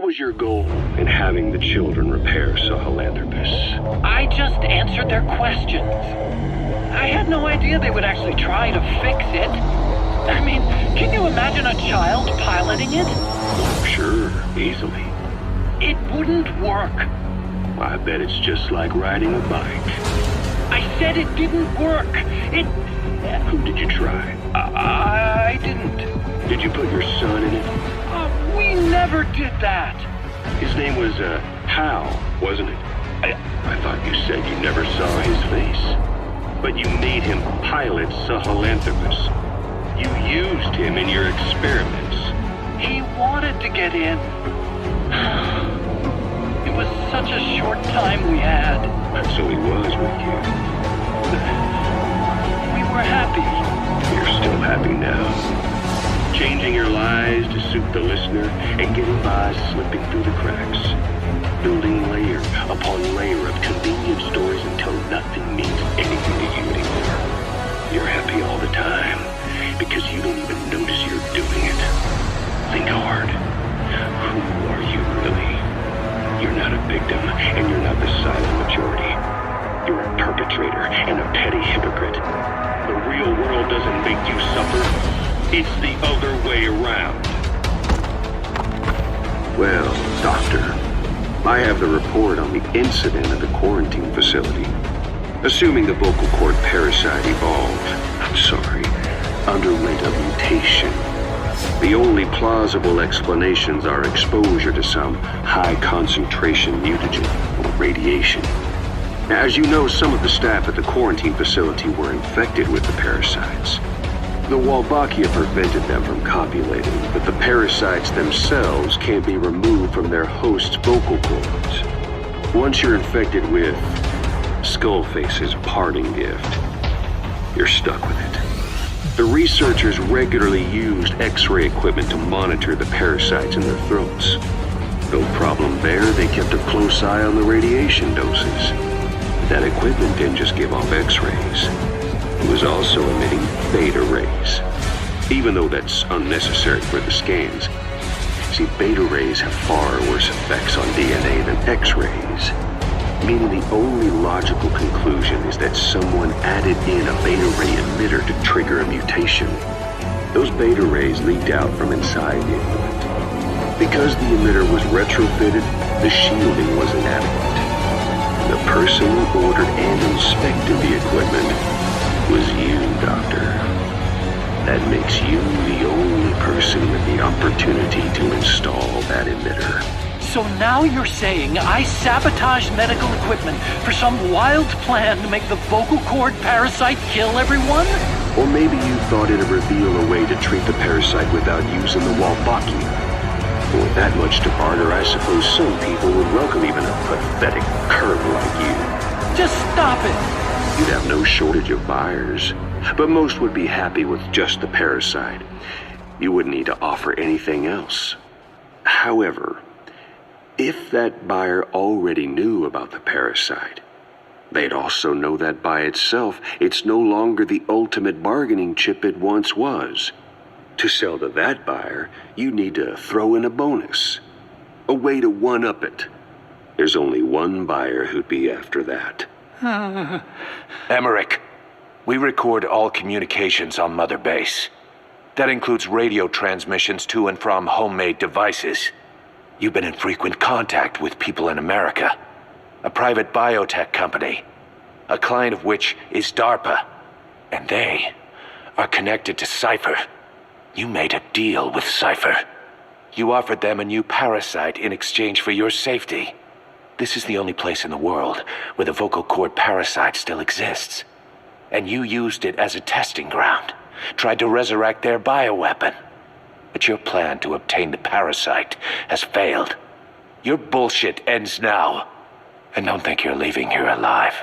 What was your goal in having the children repair Sahelanthropus? I just answered their questions. I had no idea they would actually try to fix it. I mean, can you imagine a child piloting it? Sure, easily. It wouldn't work. I bet it's just like riding a bike. I said it didn't work. Who did you try? I didn't. Did you put your son in it? We never did that. His name was, Hal, wasn't it? I thought you said you never saw his face. But you made him pilot Sahelanthropus. You used him in your experiments. He wanted to get in. It was such a short time we had. So he was with you. We were happy. You're still happy now. Changing your lies to suit the listener and getting by slipping through the cracks. Building layer upon layer of convenient stories until nothing means anything to you anymore. You're happy all the time because you don't even notice you're doing it. Think hard. Who are you really? You're not a victim and you're not the silent majority. You're a perpetrator and a petty hypocrite. The real world doesn't make you suffer. It's the other way around. Well, Doctor, I have the report on the incident at the quarantine facility. Assuming the vocal cord parasite underwent a mutation. The only plausible explanations are exposure to some high-concentration mutagen or radiation. As you know, some of the staff at the quarantine facility were infected with the parasites. The Wolbachia prevented them from copulating, but the parasites themselves can't be removed from their host's vocal cords. Once you're infected with Skullface's parting gift, you're stuck with it. The researchers regularly used X-ray equipment to monitor the parasites in their throats. No problem there, they kept a close eye on the radiation doses. That equipment didn't just give off X-rays. It was also emitting beta rays, even though that's unnecessary for the scans. See, beta rays have far worse effects on DNA than X-rays, meaning the only logical conclusion is that someone added in a beta ray emitter to trigger a mutation. Those beta rays leaked out from inside the equipment. Because the emitter was retrofitted, the shielding was inadequate. The person who ordered and inspected the equipment was you, Doctor. That makes you the only person with the opportunity to install that emitter. So now you're saying I sabotaged medical equipment for some wild plan to make the vocal cord parasite kill everyone? Or maybe you thought it'd reveal a way to treat the parasite without using the Wolbachia. With that much to barter, I suppose some people would welcome even a pathetic cur like you. Just stop it! You'd have no shortage of buyers, but most would be happy with just the parasite. You wouldn't need to offer anything else. However, if that buyer already knew about the parasite, they'd also know that by itself, it's no longer the ultimate bargaining chip it once was. To sell to that buyer, you need to throw in a bonus, a way to one-up it. There's only one buyer who'd be after that. Emmerich, we record all communications on Mother Base. That includes radio transmissions to and from homemade devices. You've been in frequent contact with people in America. A private biotech company, a client of which is DARPA. And they are connected to Cypher. You made a deal with Cypher. You offered them a new parasite in exchange for your safety. This is the only place in the world where the vocal cord parasite still exists. And you used it as a testing ground, tried to resurrect their bioweapon. But your plan to obtain the parasite has failed. Your bullshit ends now. And don't think you're leaving here alive.